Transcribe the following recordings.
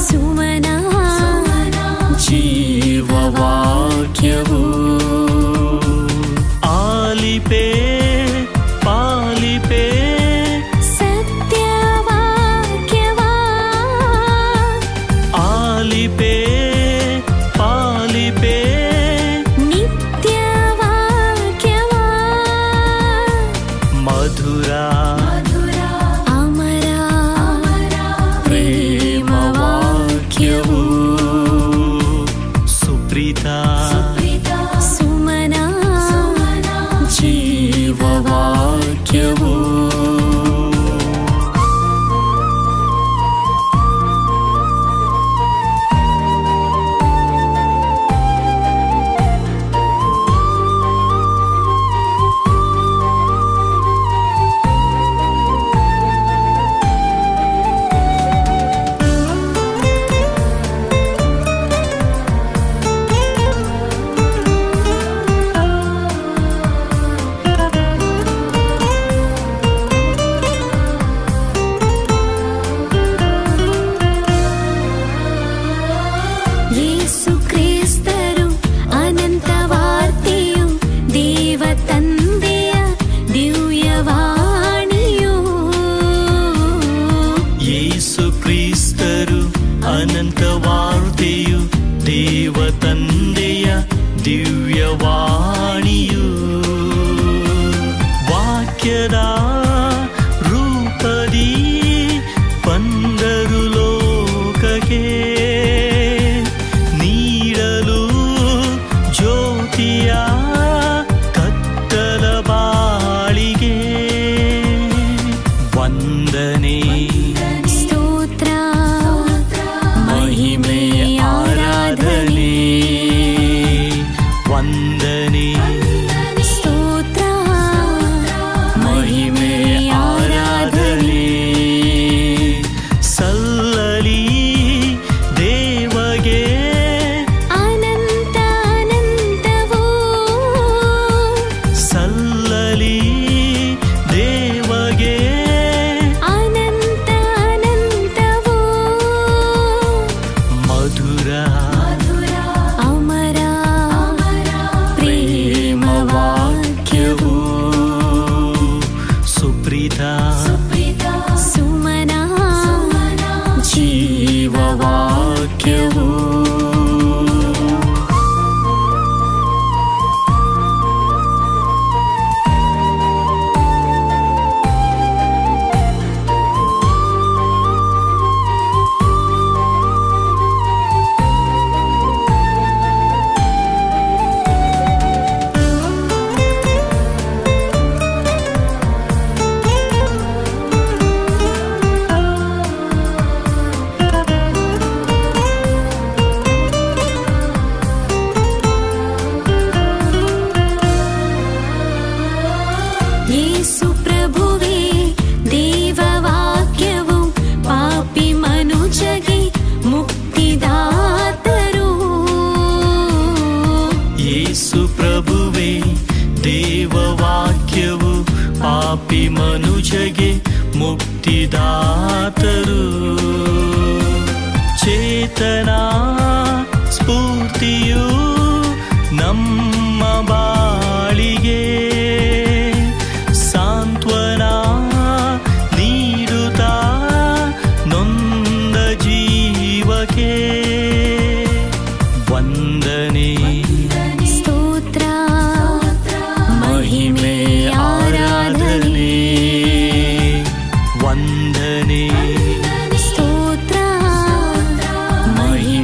ಸುಮನ ಜೀವವಾಕ್ಯವು ಆಲಿಪೆ ಪಾಲಿಪೆ ಸತ್ಯವಾಕ್ಯವ ಆಲಿಪೆ ಪಾಲಿಪೆ ನಿತ್ಯವಾಕ್ಯವ ಮಧುರ ಅಮರ ಪ್ರೇಮವಾಕ್ಯವು ಸುಪ್ರೀತ ಸುಮನ ಜೀವವಾಕ್ಯವು ಯೇಸು ಕ್ರಿಸ್ತರು ಅನಂತ ವಾರ್ತೆಯು ದೇವ ತಂದೆಯ ದಿವ್ಯವಾಣಿಯು ಯೇಸು ಕ್ರಿಸ್ತರು ಅನಂತ ವಾರ್ತೆಯು ದೇವ ತಂದೆಯ ದಿವ್ಯವಾಣಿಯು ವಾಕ್ಯದ ರೂಪದಿ ಬಂದರು ಲೋಕಕ್ಕೆ ನೀಡಲು ಜ್ಯೋತಿಯ ಕತ್ತಲ ಬಾಳಿಗೆ ವಂದನೆ ಸ್ತೋತ್ರ ಮಹಿಮೆ ಆರಾಧನೆ ವಂದನೆ ಸ್ತೋತ್ರ ಮಹಿಮೆ ಆರಾಧನೆ ಸಲ್ಲಲಿ ದೇವಗೆ ಅನಂತ ಅನಂತವೂ ಸಲ್ಲಲಿ ದೇವಗೆ ಅನಂತ ಅನಂತವೂ ಮಧುರ ಅಮರ ಪ್ರೇಮವಾಕ್ಯವು ಸುಪ್ರೀತ ಸುಮನ ಜೀವವಾಕ್ಯವು ಯೇಸು ಪ್ರಭುವೇ ದೇವವಾಕ್ಯವು ಪಾಪಿ ಮನುಜಗೆ ಮುಕ್ತಿದಾತರು ಯೇಸು ಪ್ರಭುವೇ ದೇವವಾಕ್ಯವು ಪಾಪಿ ಮನುಜಗೆ ಮುಕ್ತಿದಾತರು ಚೇತನ ಸ್ಫೂರ್ತಿಯು ನಮ್ಮ ಬಾಳಿಗೆ ಸಾಂತ್ವನ ನೀಡುತ್ತಾ ನೊಂದ ಜೀವಕ್ಕೆ ವಂದನೆ ಸ್ತೋತ್ರ ಮಹಿಮೆ ಆರಾಧನೆ ವಂದನೆ ಸ್ತೋತ್ರ ಮಹಿಮೆ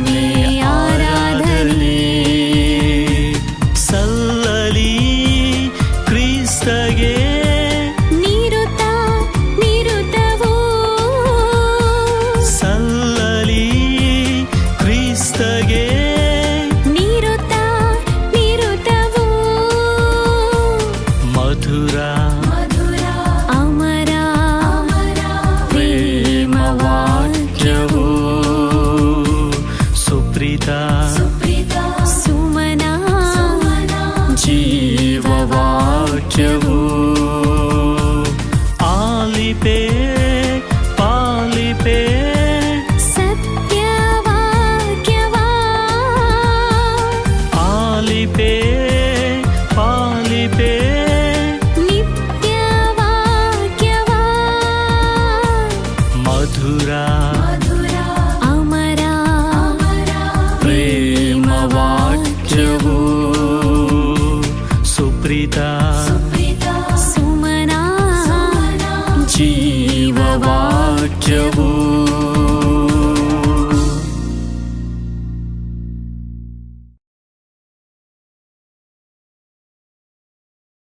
ಸುಪ್ರೀತ ಸುಮನ ಜೀವವಾಕ್ಯವು